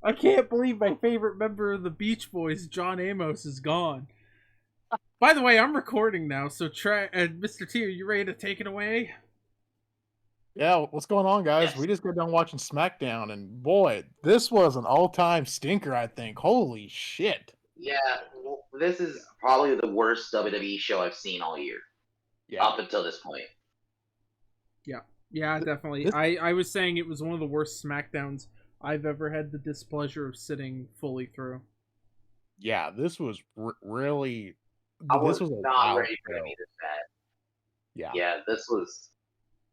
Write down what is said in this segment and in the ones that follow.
I can't believe my favorite member of the Beach Boys, John Amos, is gone. By the way, I'm recording now, so Mr. T, are you ready to take it away? Yeah, what's going on, guys? Yes. We just got done watching SmackDown, and boy, this was an all-time stinker, I think. Holy shit. Yeah, well, this is probably the worst WWE show I've seen all year Yeah. up until this point. Yeah, definitely. This, I was saying it was one of the worst SmackDowns I've ever had the displeasure of sitting fully through. yeah, this was really. I This was was a not wild ready for it to show. be this bad. Yeah. Yeah, this was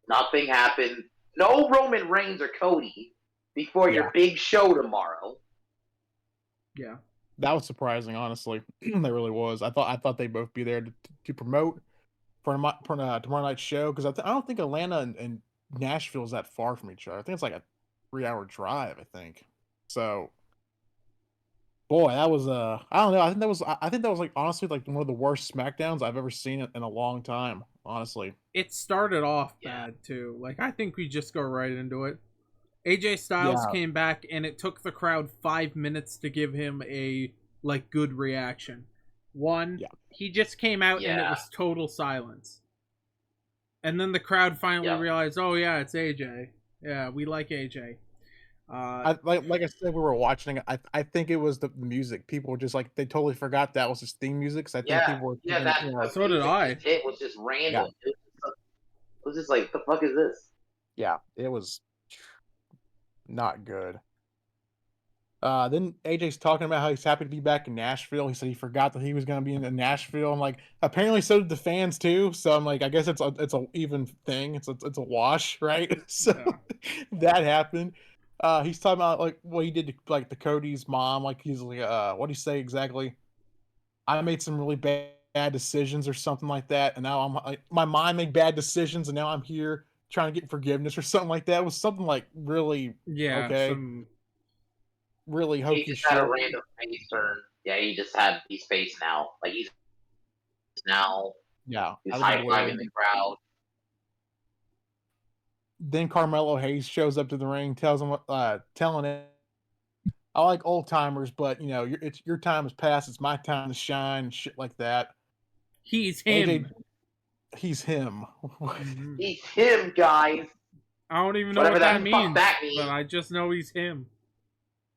nothing happened. No Roman Reigns or Cody before Yeah. your big show tomorrow. Yeah. That was surprising, honestly. That really was. I thought they'd both be there to promote for tomorrow night's show because I don't think Atlanta and Nashville is that far from each other. I think it's like a 3-hour drive. I think so. Boy, that was I don't know. I think that was like honestly like one of the worst SmackDowns I've ever seen in a long time. Honestly, It started off Yeah. bad too. Like I think we just go right into it. AJ Styles Yeah. came back and it took the crowd 5 minutes to give him a like good reaction. One, Yeah. he just came out and it Yeah. was total silence. And then the crowd finally Yeah. realized, oh yeah, it's AJ. Yeah, we like AJ. like I said, we were watching it. I think it was the music. People were just like they totally forgot that was his theme music. So I think Yeah, people were yeah, thinking, that you know, So did music I. just hit was just yeah, random. It was just like, the fuck is this? yeah, it was not good. Then AJ's talking about how he's happy to be back in Nashville. He said he forgot that he was going to be in Nashville, and like apparently so did the fans too. So I'm like, I guess it's a even thing. It's a wash, right? So Yeah. that happened. He's talking about like what he did to like the Cody's mom. Like he's like, what do you say exactly? I made some really bad decisions or something like that, and now I'm like, my mind made bad decisions, and now I'm here trying to get forgiveness or something like that. It was something like really Yeah, okay, some really He hokey just had a shit. random face turn. Yeah, he's face now. Like he's now Yeah, he's out of the high blue. fiving the crowd. Then Carmelo Hayes shows up to the ring, telling it, "I like old timers, but you know, your time has passed. It's my time to shine." And shit like that. he's AJ, him. he's him. Mhm. He's him, guys. I don't even know Whatever what that the fuck means, that but means. I just know he's him.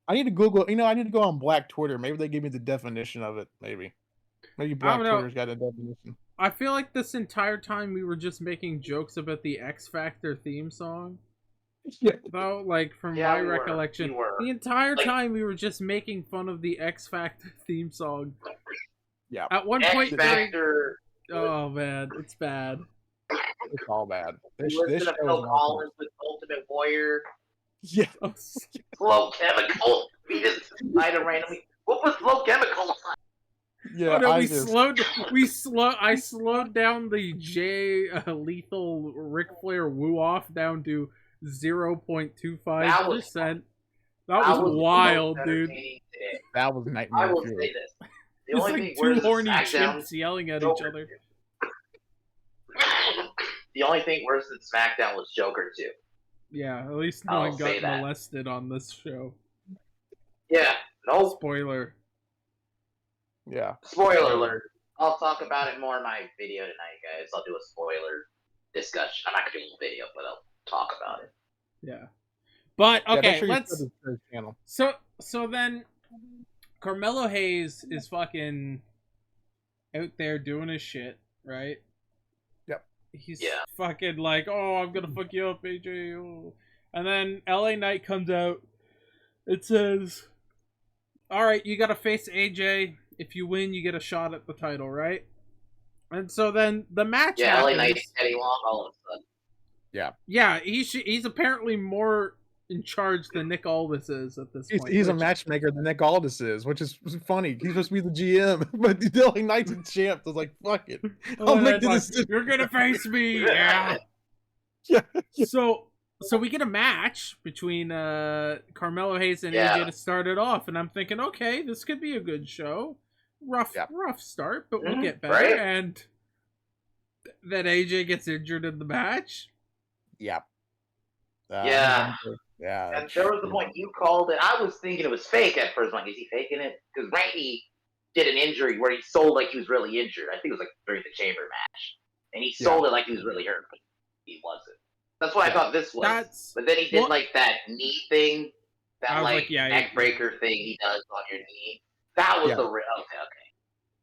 I need to Google. You know, I need to go on Black Twitter. Maybe they give me the definition of it. Maybe I Black don't know. Twitter's got a definition. I feel like this entire time we were just making jokes about the X Factor theme song. Yeah, Though, like from Yeah, my we were. recollection, We were. the entire Like- time we were just making fun of the X Factor theme song. yeah, At one X point, Factor. oh man, it's bad. it's all bad. This Listen show to is Phil not Collins with Ultimate Warrior. good. Yeah, Oh, Slow Chemical. We just decided randomly. What was Slow Chemical? yeah. oh no, I just I slowed down the J Lethal Ric Flair woo off down to 0.25%. That was wild, dude. Today. that was I nightmare will fuel. say this. The It's only like thing two worse horny than SmackDown. chimps yelling at each other. The only thing worse than SmackDown was Joker 2. Yeah, at least no I'll one say got that. molested on this show. Yeah. No. Spoiler. Yeah, Spoiler alert. I'll talk about it more in my video tonight, guys. I'll do a spoiler discussion. I'm not gonna do a video, but I'll talk about it. Yeah. But yeah. Make okay, sure you let's subscribe to the channel. so then Carmelo Hayes is fucking out there doing his shit, right? Yep. He's Yeah. fucking like, oh, I'm gonna fuck you up, AJ. Oh. And then LA Knight comes out. It says, all right, you gotta face AJ. If you win, you get a shot at the title, right? And so then the match Yeah, LA happens. Knight's Teddy Long all of a sudden. Yeah, he's apparently more in charge than Nick Aldis is at this point. He's a matchmaker than Nick Aldis is, which is funny. He's supposed to be the GM, but the Dylan Knight's a champ. I was like, fuck it. I'll make the decision. You're gonna face me, yeah. Yeah. So we get a match between Carmelo Hayes and Yeah. AJ to start it off, and I'm thinking, okay, this could be a good show. Rough start, but we'll get better. Right? And then AJ gets injured in the match. Yeah. Yeah. Yeah. And there was the point you called it. I was thinking it was fake at first. I'm like, is he faking it? Because Randy did an injury where he sold like he was really injured. I think it was like during the chamber match, and he sold it like he was really hurt, but he wasn't. That's what I thought this was. But then he did like that knee thing, that like neck breaker thing he does on your knee. That was the real. Okay.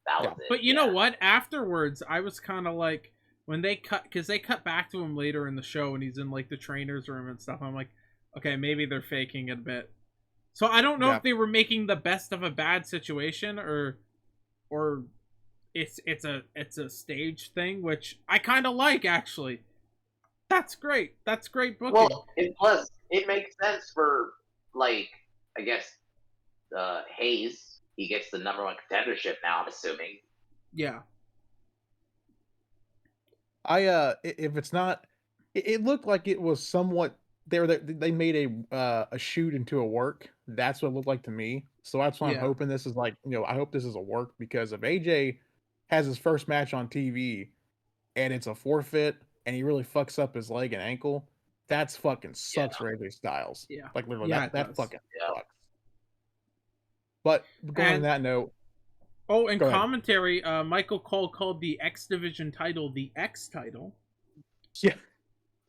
That was it. But you know what? Afterwards, I was kind of like, when they cut, because they cut back to him later in the show, and he's in like the trainer's room and stuff. I'm like, okay, maybe they're faking it a bit. So I don't know if they were making the best of a bad situation, or it's a stage thing, which I kind of like, actually. That's great. That's great booking. Well, plus it makes sense for, like, I guess Hayes. He gets the #1 contendership now, I'm assuming. Yeah. If it's not, it looked like it was somewhat. They made a shoot into a work. That's what it looked like to me. So that's why I'm hoping this is like, I hope this is a work, because if AJ has his first match on TV and it's a forfeit and he really fucks up his leg and ankle, that's fucking sucks for AJ Styles. Yeah. Like literally, that fucking sucks. But going on that note. Oh, in commentary, Michael Cole called the X Division title the X title. Yeah.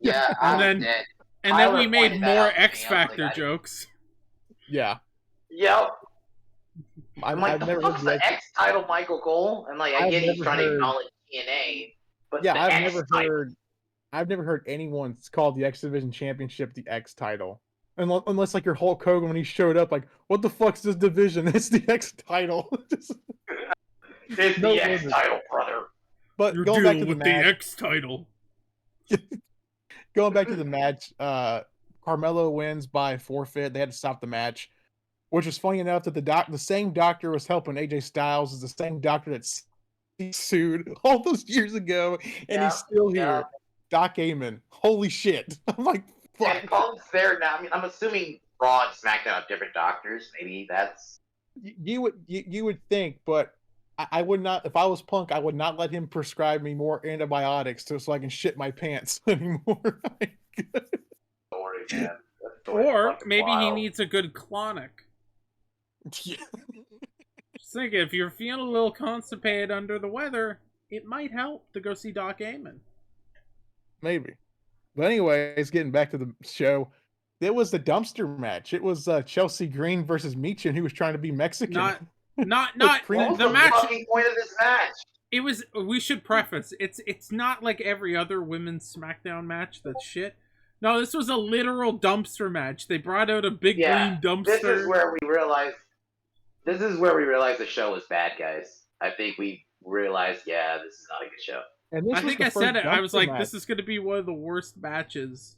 Yeah. And then we made more X Factor jokes. Yeah. Yep. I'm like, the fuck's the X title, Michael Cole? And like, I get he's trying to acknowledge TNA, but yeah, I've never heard anyone call the X Division Championship the X title. Unless like your Hulk Hogan when he showed up, like, what the fuck's this division? It's the X title. It's the X title, brother. But going back to the X title. Going back to the match, Carmelo wins by forfeit. They had to stop the match, which was funny enough that the same doctor was helping AJ Styles is the same doctor that sued all those years ago, and he's still here. Doc Amon. Holy shit! I'm like, fuck. And Punk's there now. I mean, I'm assuming Raw and SmackDown have different doctors. Maybe that's you would think, but I would not. If I was Punk, I would not let him prescribe me more antibiotics so I can shit my pants anymore. Story, man. Or maybe he needs a good clonic. Yeah. Just thinking, if you're feeling a little constipated under the weather, it might help to go see Doc Amon. Maybe. But anyways, getting back to the show, it was the dumpster match. It was Chelsea Green versus Michin, who was trying to be Mexican. Not what was the match. Fucking point of this match? It was. We should preface. It's not like every other women's SmackDown match that's shit. No, this was a literal dumpster match. They brought out a big green dumpster. This is where we realized. This is where we realized the show was bad, guys. I think we realized, this is not a good show. And I think I said it. I was like, this is going to be one of the worst matches.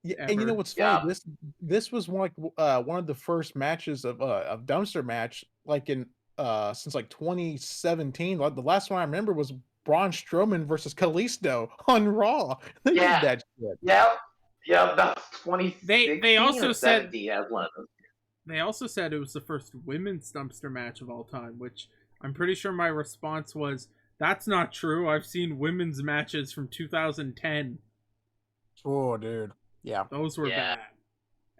Yeah, ever. And you know what's funny? This was one of the first matches of dumpster match like in since like 2017. Like the last one I remember was Braun Strowman versus Kalisto on Raw. They did that shit. Yeah, that's 2016. They also said one of those. They also said it was the first women's dumpster match of all time, which I'm pretty sure my response was, that's not true. I've seen women's matches from 2010. Oh, dude. Yeah. Those were bad.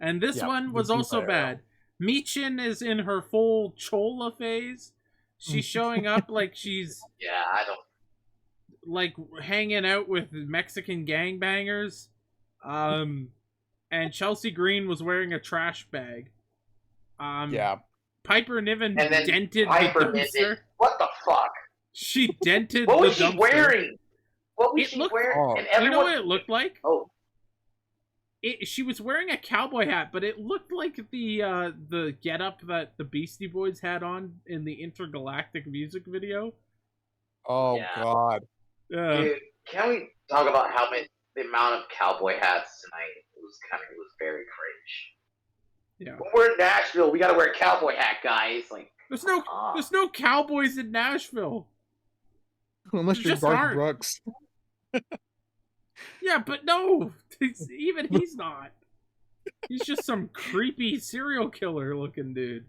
And this one was also bad. Michin is in her full Chola phase. She's showing up like she's... I don't... like, hanging out with Mexican gangbangers. And Chelsea Green was wearing a trash bag. Piper Niven dented Piper the dumpster. What the fuck? She dented what the was dumpster. She wearing? What was she wearing? And everyone... You know what it looked like? Oh. She was wearing a cowboy hat, but it looked like the getup that the Beastie Boys had on in the Intergalactic music video. Oh God! Dude, can we talk about the amount of cowboy hats tonight? It was very cringe. Yeah. When we're in Nashville, we gotta wear a cowboy hat, guys. Like, there's no cowboys in Nashville. Unless you're Garth Brooks. Yeah, but no, even he's not. He's just some creepy serial killer looking dude.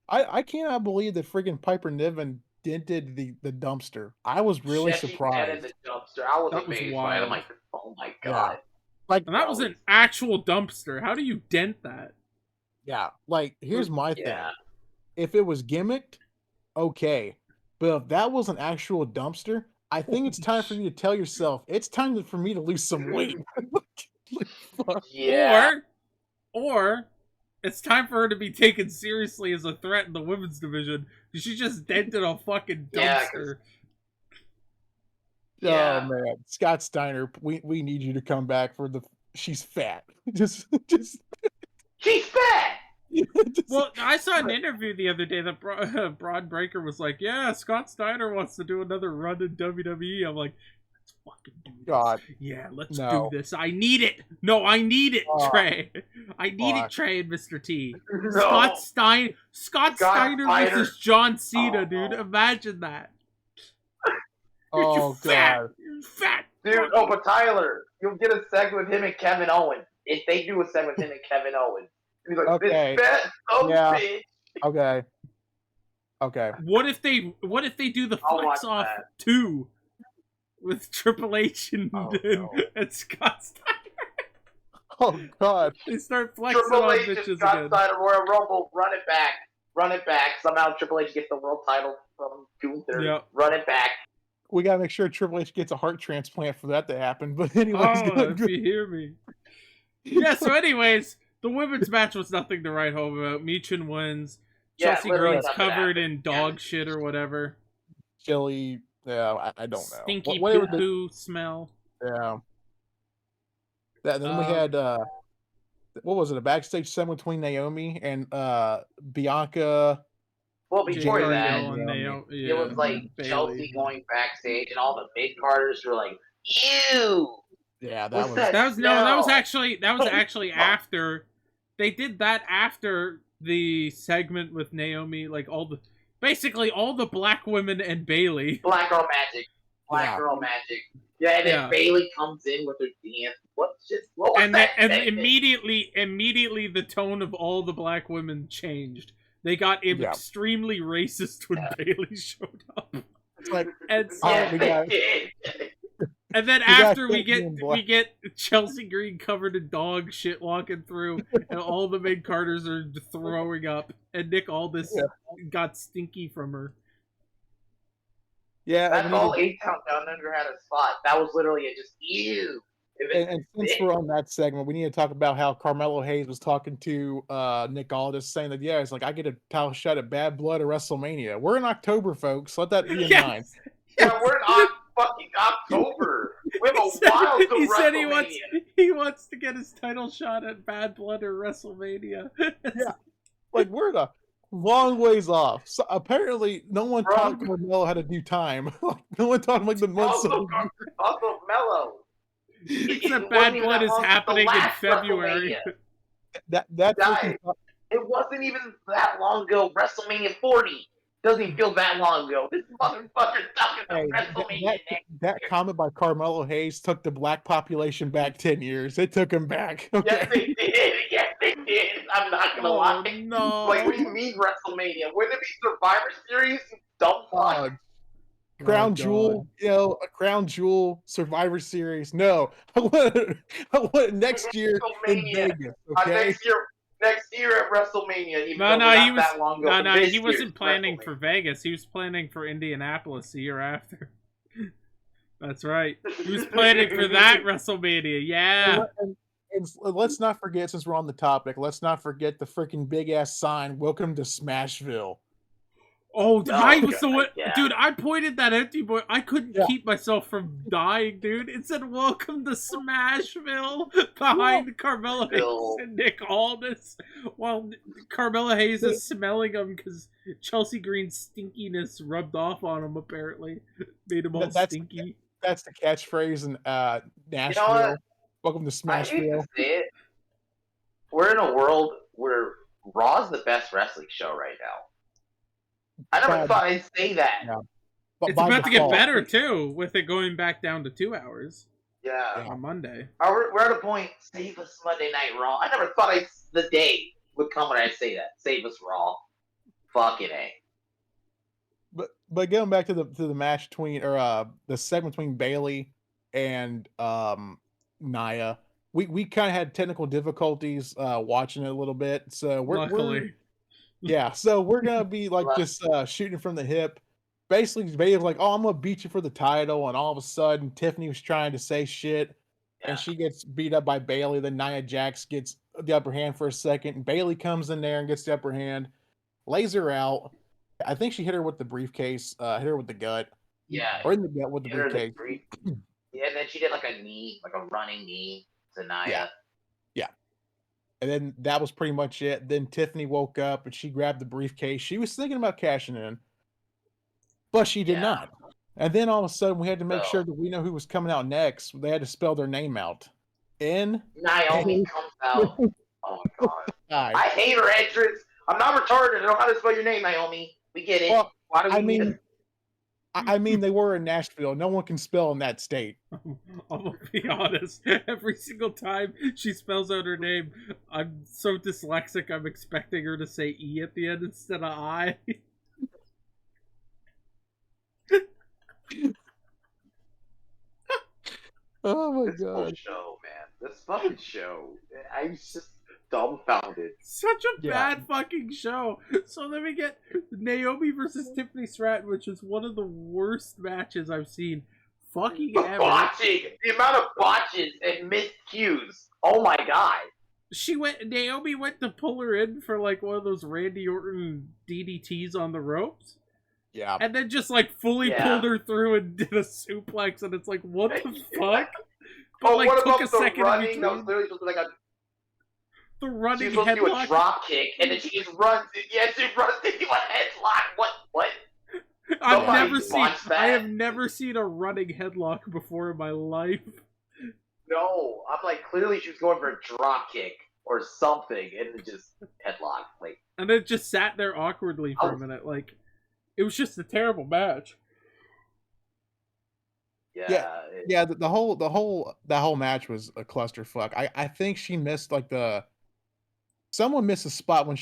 I cannot believe that friggin' Piper Niven dented the dumpster. I was really surprised. She dented the dumpster. I was amazed by it. I'm like, oh my god. Like, And that was an actual dumpster. How do you dent that? yeah, like here's my thing. Yeah. If it was gimmicked, okay. But if that was an actual dumpster, I think it's time for you to tell yourself it's time for me to lose some weight. Like, fuck. Yeah. Or it's time for her to be taken seriously as a threat in the women's division. She just dented a fucking Yeah, dumpster. Yeah. Oh man, Scott Steiner, we need you to come back for the. She's fat. Just. She's fat. Well, I saw an interview the other day that Braun Breaker was like, "Yeah, Scott Steiner wants to do another run in WWE." I'm like, "Let's fucking do this." God, yeah, let's no. do this. I need it. No, I need it, Trey. I need it, fuck. Trey and Mr. T. No. Scott Steiner Steiner. versus John Cena, Oh, dude. no. Imagine that. Oh You're fat. god. You're fat. Dude, oh, but Tyler, you'll get a segment with him and Kevin Owens. If they do a segment with him and Kevin Owens. He's like, Okay. this fat Yeah. bitch. Okay. Okay. What if they do the I'll flex watch off that. 2 with Triple H and, Oh, no. and Scott Steiner? Oh god. They start flexing Triple on H and bitches Scott again. Steiner Royal Rumble, run it back. Run it back. Somehow Triple H gets the world title from Gunther. Yep. Run it back. We gotta make sure Triple H gets a heart transplant for that to happen. But anyways, Oh, if you hear me. Yeah, so anyways, the women's match was nothing to write home about. Michin wins. Yeah, Chelsea literally Green's nothing covered happened. in dog shit or whatever. Chili. Yeah, I don't know. Stinky Whatever the- poo-poo smell. Yeah. Then we had what was it? A backstage segment between Naomi and Bianca. Well, Jade before that, Cargill and Naomi. it was like Bayley. Chelsea going backstage, and all the mid-carders were like, "Ew." Yeah, that What's was that? That was No. actually after they did that after the segment with Naomi, like basically all the black women and Bayley. Black Girl Magic. Black Yeah. Girl Magic. Yeah, and then Yeah. Bayley comes in with her dance. What was And that? immediately the tone of all the black women changed. They got Yeah. extremely racist when Bayley showed up. It's like And so, Yeah, we they got- did. and then got after we Chelsea in black. get Chelsea Green covered in dog shit walking through, and all the mid Carters are throwing up, and Nick Aldis got stinky from her. yeah. That's and we all need 8 Count Down Under had a spot. That was literally it. Just ew. and since we're on that segment, we need to talk about how Carmelo Hayes was talking to Nick Aldis, saying that it's like I get a title shot at Bad Blood at WrestleMania. We're in October, folks. Let that be in mind. Yeah, we're in fucking October. We have a while to He said WrestleMania. he wants to get his title shot at Bad Blood or WrestleMania. Yeah. Like we're a long ways off. So apparently, no one Bro. taught Carmelo how to do time. No one taught him like the months. Also, Mello. Except Bad Blood is happening in February. That's Guys, it wasn't even that long ago. WrestleMania 40 doesn't even feel that long ago. This motherfucker talking about WrestleMania next. that comment by Carmelo Hayes took the black population back 10 years. It took him back. Okay. Yes, they did. Yes, they did. I'm not gonna lie. No. Like, what do you mean WrestleMania? Wouldn't it be Survivor Series? You dumb fuck. Crown Oh, Jewel, a Crown Jewel Survivor Series. No, I want next year in WrestleMania. Vegas. Okay. Next year at WrestleMania. Even No, though he not was that long ago, but this he wasn't year's planning WrestleMania. for Vegas. He was planning for Indianapolis the year after. That's right. He was planning for that WrestleMania. Yeah. And let's not forget, since we're on the topic, let's not forget the freaking big ass sign. Welcome to Smashville. Oh, I was God, the one, yeah. dude. I pointed that empty boy. I couldn't keep myself from dying, dude. It said "Welcome to Smashville" behind Carmelo Hayes and Nick Aldis, while Carmelo Hayes is smelling them because Chelsea Green's stinkiness rubbed off on him. Apparently, made him all stinky. That's the catchphrase in Nashville. You know what? Welcome to I hate Smashville. to say it. We're in a world where Raw's the best wrestling show right now. I never thought I'd say that. Yeah. But It's about to get better too, with it going back down to 2 hours Yeah. on Monday. We're at a point, save us Monday Night Raw. I never thought the day would come when I'd say that. Save us Raw. Fucking A. But going back to the match between the segment between Bayley and Nia, we kind of had technical difficulties watching it a little bit, so we're Luckily. yeah, so we're gonna be like Luck- just shooting from the hip. Basically, Bailey's like, "Oh, I'm gonna beat you for the title," and all of a sudden, Tiffany was trying to say shit, Yeah. and she gets beat up by Bailey. Then Nia Jax gets the upper hand for a second. And Bailey comes in there and gets the upper hand, lays her out. I think she hit her with the briefcase, hit her with the gut, Yeah. or in the gut with the Hit her the briefcase. Yeah, and then she did like a knee, like a running knee to Nia. Yeah. And then that was pretty much it. Then Tiffany woke up and she grabbed the briefcase. She was thinking about cashing in, but she did Yeah. not. And then all of a sudden, we had to make So- sure that we know who was coming out next. They had to spell their name out. Naomi comes out. Oh my god. I I hate her entrance. I'm not retarded. I know how to spell your name, Naomi. We get it. Well, Why do we I need mean, I mean, they were in Nashville. No one can spell in that state. I'm gonna be honest. Every single time she spells out her name, I'm so dyslexic. I'm expecting her to say E at the end instead of I. Oh my this whole god! show, man? This fucking show. I'm just dumbfounded. Such a Yeah. bad fucking show. So then we get Naomi versus Tiffany Stratton, which is one of the worst matches I've seen. Fucking The ever. botching, the amount of botches and missed cues. Oh my god. Naomi went to pull her in for like one of those Randy Orton DDTs on the ropes. Yeah, And then just like fully Yeah. pulled her through and did a suplex, and it's like, what the fuck? But Oh, like what took about a the second in running? That was between. literally supposed to be like a. The She running was supposed to do a headlock. drop kick, and then she just runs. Yeah, she runs into a headlock. What? I've Somebody never seen. watch that. I have never seen a running headlock before in my life. No, I'm like, clearly she was going for a drop kick or something, and it just headlock. Like, And it just sat there awkwardly for a Oh. minute. Like, it was just a terrible match. yeah. yeah. The whole match was a clusterfuck. I think she missed like someone missed a spot when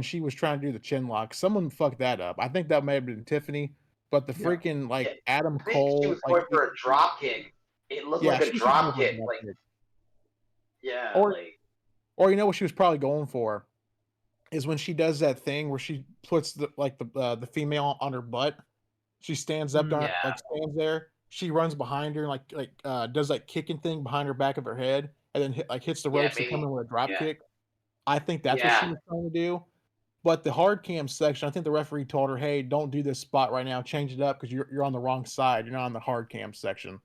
she was trying to do the chin lock. Someone fucked that up. I think that may have been Tiffany, but the Yeah. freaking like Yeah, Adam I think Cole she was like going for a drop kick. It looked like she a should drop go for a kick. drop Like, kick. yeah, Or- like. Or you know what she was probably going for is when she does that thing where she puts the female on her butt. She stands up, Yeah. like stands there. She runs behind her, and does that kicking thing behind her back of her head, and then hits the Yeah, ropes to come maybe. in with a drop Yeah. kick. I think that's what she was trying to do. But the hard cam section, I think the referee told her, "Hey, don't do this spot right now. Change it up because you're on the wrong side. You're not on the hard cam section.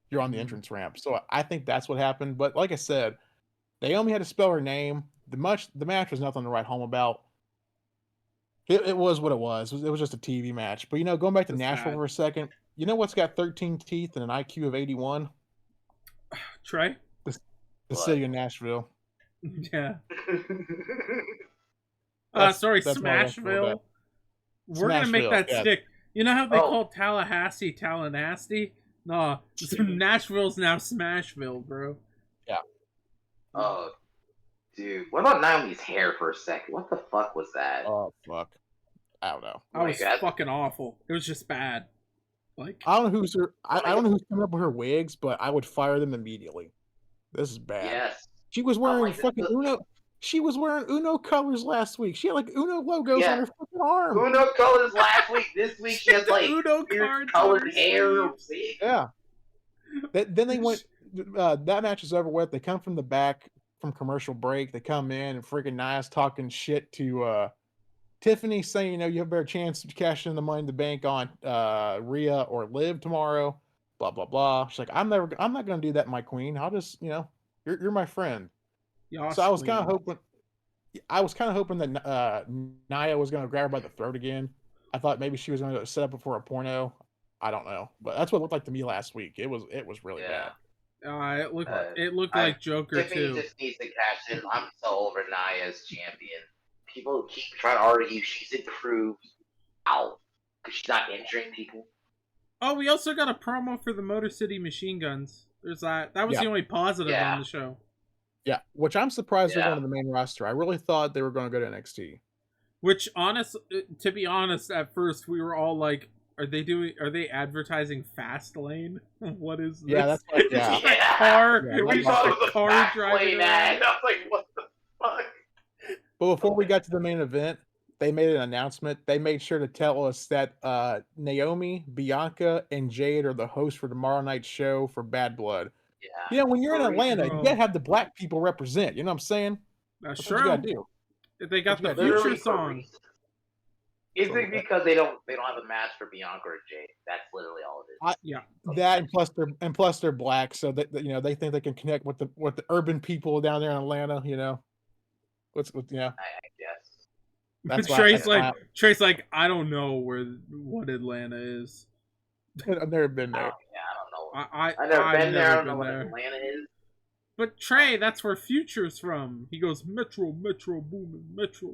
You're on the entrance ramp." So I think that's what happened. But like I said, Naomi had to spell her name. The match was nothing to write home about. It was what it was. It was just a TV match. But going back to It's Nashville bad. for a second, you know what's got 13 teeth and an IQ of 81? Trey? The What? city of Nashville. Yeah. That's- Sorry, that's my reference for that. Smashville. We're gonna make Smashville, that yeah. stick. You know how they Oh. call Tallahassee Tallahassee? No, Nashville's now Smashville, bro. Oh, dude. What about Naomi's hair for a second? What the fuck was that? Oh fuck. I don't know. That my was God. fucking awful. It was just bad. Like, I don't know who's her. my I don't know who's coming up with her wigs, but I would fire them immediately. This is bad. Yes. She was wearing like, fucking this- Uno. She was wearing Uno colors last week. She had like Uno logos Yeah. on her fucking arm. Uno colors last week. This week she has the like Uno weird cards colored on her hair. sleeves. Yeah. Then they went. That match is over with. They come from the back from commercial break. They come in and freaking Nia's talking shit to Tiffany, saying, you have a better chance to cash in the Money in the Bank on Rhea or Liv tomorrow. Blah blah blah. She's like, I'm not gonna do that, my queen. I'll just, you're my friend. Yas, So I was kind of queen. hoping that Nia was gonna grab her by the throat again. I thought maybe she was gonna set up for a porno. I don't know, but that's what it looked like to me last week. It was really Yeah. bad. It looked I- like Joker Tiffany too. just needs to cash in. I'm so over Nia as champion. People keep trying to argue she's improved. Ow. Because she's not injuring people. Oh, we also got a promo for the Motor City Machine Guns. There's that. That was Yeah. the only positive Yeah. on the show. Yeah, which I'm surprised they're Yeah. going to the main roster. I really thought they were going to go to NXT. Which, to be honest, at first we were all like, Are they advertising Fast Lane? What is this? Yeah, that's what. It's Yeah, just a car. Yeah, we it's thought just it was a car fast driving lane around. ad. I was like, what the fuck? but before we got to the main event, they made an announcement. They made sure to tell us that Naomi, Bianca, and Jade are the hosts for tomorrow night's show for Bad Blood. Yeah. You know, when you're in Atlanta, you Bro. gotta have the black people represent. You know what I'm saying? That's That's what you gotta true. do. They got you the gotta do. future Literally for a song. reason. Is So, it because they don't have a match for Bianca or Jade? That's literally all it is. Yeah. That and plus they're black, so that you know they think they can connect with the urban people down there in Atlanta. You know, what's you know I guess. that's why Trey's like, I don't know what Atlanta is. I've never been there. I've never been there. I don't know what there. Atlanta is. But Trey, that's where Future's from. He goes Metro, Boomin, Metro.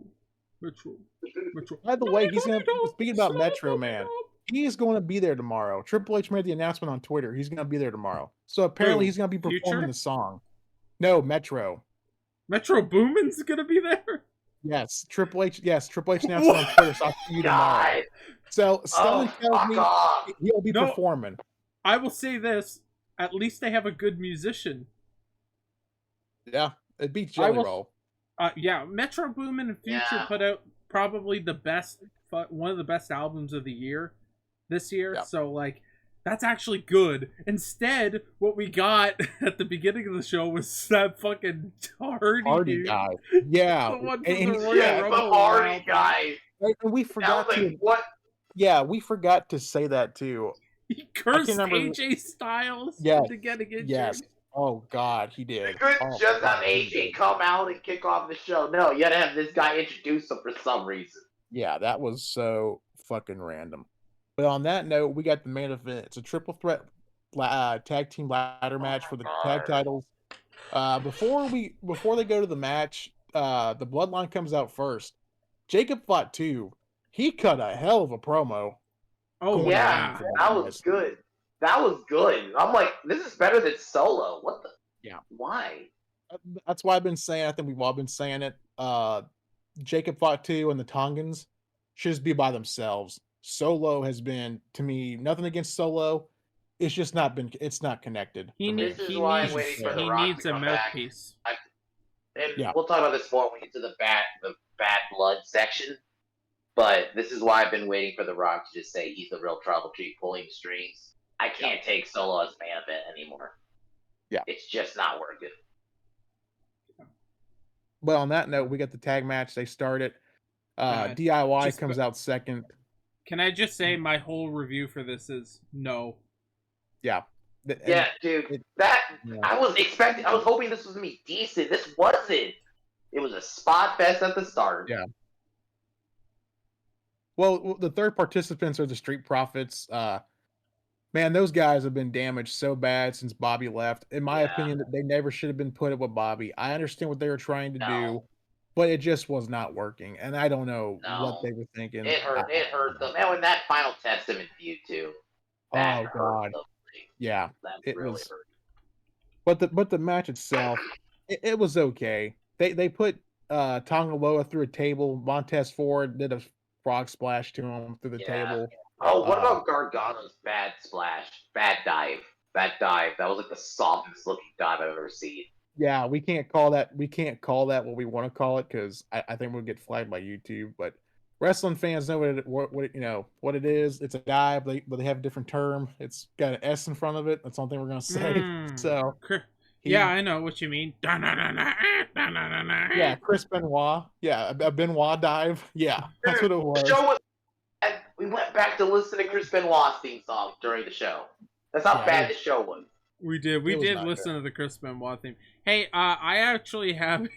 By the way, he's gonna speaking about Metro Man. He's going to be there tomorrow. Triple H made the announcement on Twitter. He's going to be there tomorrow. So apparently he's going to be performing the song. No, Metro. Metro Boomin's going to be there? Yes, Triple H. Yes, Triple H announced it on Twitter. So I'll see you tomorrow. So someone tells me he'll be performing. I will say this: at least they have a good musician. Yeah, it beats Jelly Roll. Yeah, Metro Boomin and Future put out probably one of the best albums of the year this year. Yeah. So like, that's actually good. Instead, what we got at the beginning of the show was that fucking Hardy guy. Yeah, the one the Hardy guy. And we forgot to what? Yeah, we forgot to say that too. He cursed AJ Styles into getting injured. Yes. Oh God, he did. You couldn't just have AJ come out and kick off the show. No, you had to have this guy introduce him for some reason. Yeah, that was so fucking random. But on that note, we got the main event. It's a triple threat tag team ladder match for the tag titles. Before they go to the match, the Bloodline comes out first. Jacob fought too. He cut a hell of a promo. Oh yeah, that was good. That was good. I'm like, this is better than Solo. What the? Yeah. Why? That's why I've been saying. I think we've all been saying it. Jacob fought too, and the Tongans should just be by themselves. Solo has been, to me, nothing against Solo. It's just not been. It's not connected. He needs a mouthpiece. We'll talk about this more when we get to the bad blood section. But this is why I've been waiting for The Rock to just say he's the real trouble tree pulling strings. I can't take Solo as main event anymore. Yeah, it's just not working. But on that note, we got the tag match. They start it. DIY comes out second. Can I just say my whole review for this is no. Yeah. Dude. I was hoping this was gonna be decent. This wasn't. It was a spot fest at the start. Yeah. Well, the third participants are the Street Profits. Man, those guys have been damaged so bad since Bobby left. In my opinion, they never should have been put with Bobby. I understand what they were trying to do, but it just was not working. And I don't know what they were thinking. It hurt them. And when that Final Testament feud too. Oh God. Yeah. It really was hurt. But the match itself, it was okay. They put Tonga Loa through a table. Montez Ford did a frog splash to him through the table. Oh, what about Gargano's bad dive? That was like the softest looking dive I've ever seen. Yeah, we can't call that what we want to call it because I think we'll get flagged by YouTube. But wrestling fans know what it is. It's a dive, but they have a different term. It's got an S in front of it. That's the only thing we're gonna say. So I know what you mean. Yeah, Chris Benoit. Yeah, a Benoit dive. Yeah, that's what it was. And we went back to listen to Chris Benoit's theme song during the show. That's how bad the show was. We did listen to the Chris Benoit theme. Hey, I actually have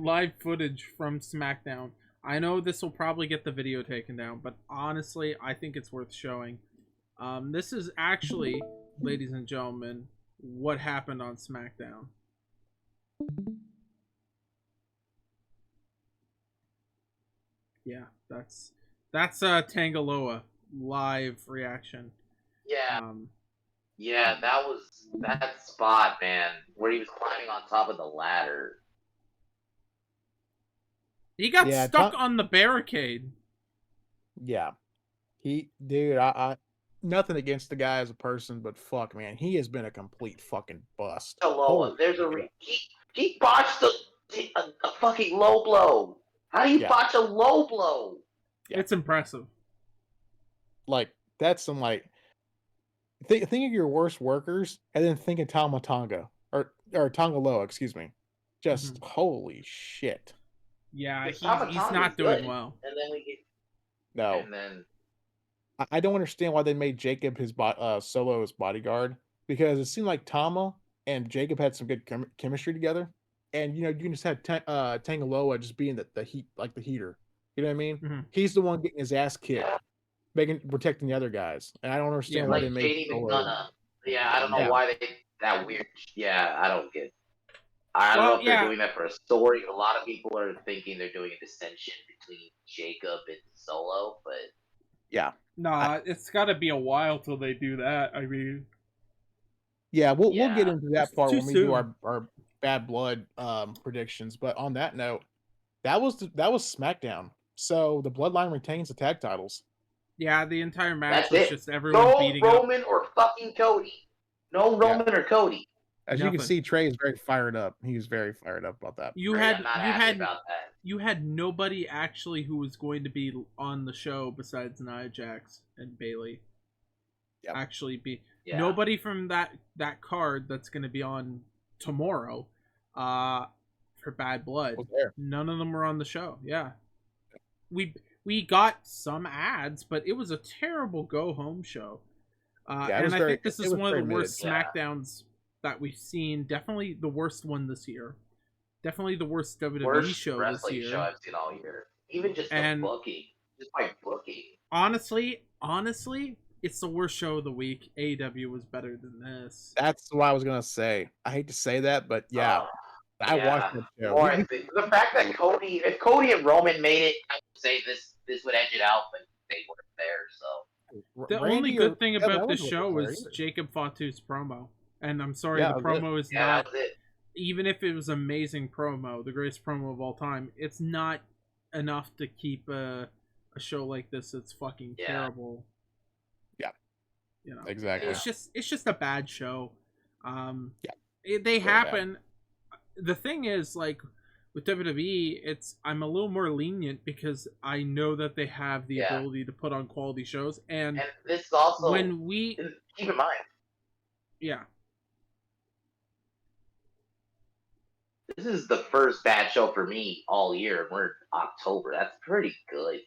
live footage from SmackDown. I know this will probably get the video taken down, but honestly, I think it's worth showing. This is actually, ladies and gentlemen, what happened on SmackDown. Yeah, that's Tangaloa live reaction. Yeah, that was that spot, man, where he was climbing on top of the ladder. He got stuck on the barricade. Yeah. Dude, I nothing against the guy as a person, but fuck, man, he has been a complete fucking bust. Loa. There's he botched a fucking low blow. How do you botch a low blow? Yeah. It's impressive. Like that's some like think of your worst workers and then think of Tama Tonga or Tonga Loa, excuse me. Just holy shit. Yeah, he's Tonga's not doing well. And then we get No. and then I don't understand why they made Jacob his solo his bodyguard because it seemed like Tama and Jacob had some good chemistry together, and you can just have Tangaloa just being the heat like the heater. You know what I mean? He's the one getting his ass kicked, protecting the other guys, and I don't understand why they made Solo. Yeah, I don't know why they that weird. Yeah, I don't get. I don't know if they're doing that for a story. A lot of people are thinking they're doing a dissension between Jacob and Solo, but yeah. Nah, it's got to be a while till they do that. I mean, we'll get into that part when we do our Bad Blood predictions. But on that note, that was SmackDown. So the Bloodline retains the tag titles. Yeah, the entire match was just everyone beating up. No Roman or fucking Cody. No Roman or Cody. As you can see, Trey is very fired up. He was very fired up about that. You had nobody actually who was going to be on the show besides Nia Jax and Bayley. Nobody from that card that's going to be on tomorrow for Bad Blood. None of them were on the show. Yeah. We got some ads, but it was a terrible go home show. And I think this is one of the worst SmackDowns that we've seen. Definitely the worst one this year. Definitely the worst WWE show this year. Show I've seen all year. Even just the booking. Just by booking. Honestly, it's the worst show of the week. AEW was better than this. That's what I was gonna say. I hate to say that, but I watched the show. The fact that if Cody and Roman made it, I would say this would edge it out, but they weren't there. So the only good thing about this show was Jacob Fatu's promo. And I'm sorry, the promo is not. Even if it was amazing promo, the greatest promo of all time, it's not enough to keep a show like this. It's fucking terrible. Yeah, exactly. It's just a bad show. They happen. Bad. The thing is, like with WWE, I'm a little more lenient because I know that they have the ability to put on quality shows, and this also when we keep in mind. Yeah. This is the first bad show for me all year. We're in October. That's pretty good.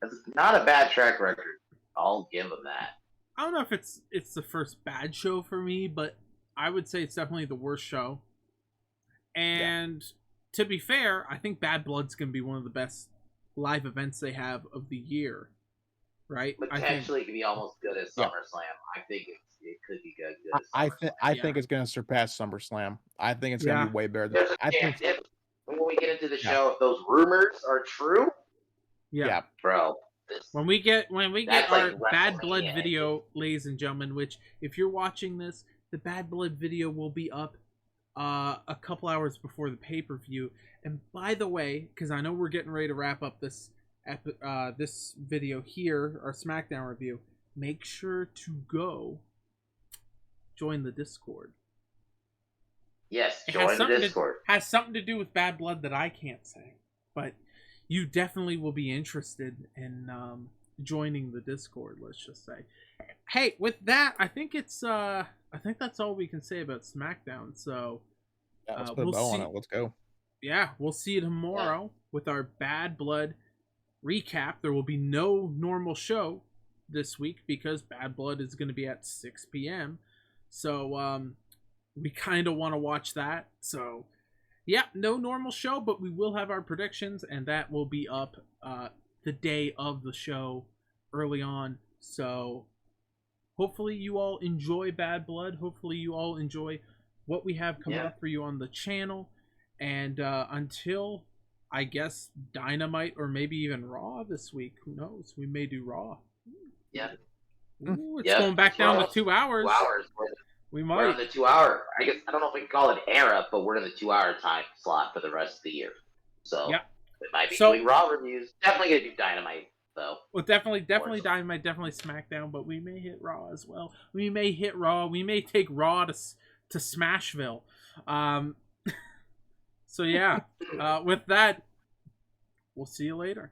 That's not a bad track record. I'll give them that. I don't know if it's the first bad show for me, but I would say it's definitely the worst show. And to be fair, I think Bad Blood's going to be one of the best live events they have of the year. Right? Potentially could be almost good as SummerSlam. I think it could be good. I think it's going to surpass SummerSlam. I think it's going to be way better than. When we get into the show, if those rumors are true, bro. When we get our Bad Blood video, ladies and gentlemen, which if you're watching this, the Bad Blood video will be up a couple hours before the pay-per-view. And by the way, because I know we're getting ready to wrap up this video here, our SmackDown review, make sure to go join the Discord. Yes, join the Discord. Has something to do with Bad Blood that I can't say, but you definitely will be interested in joining the Discord. Let's just say. Hey, with that, I think that's all we can say about SmackDown. So let's put a bow on it. Let's go. Yeah, we'll see you tomorrow with our Bad Blood recap. There will be no normal show this week because Bad Blood is going to be at 6 p.m. So we kind of want to watch that. So yeah, no normal show, but we will have our predictions, and that will be up the day of the show early on. So hopefully you all enjoy Bad Blood. Hopefully you all enjoy what we have coming up for you on the channel. And until, I guess, Dynamite or maybe even Raw this week. Who knows? We may do Raw. Yeah. Ooh, it's going back down to 2 hours. 2 hours. We might. We're in the 2 hour. I guess I don't know if we can call it era, but we're in the 2 hour time slot for the rest of the year. So it might be doing Raw reviews. Definitely gonna do Dynamite So Well, definitely Dynamite, definitely SmackDown, but we may hit Raw as well. We may hit Raw. We may take Raw to Smashville. So yeah, with that, we'll see you later.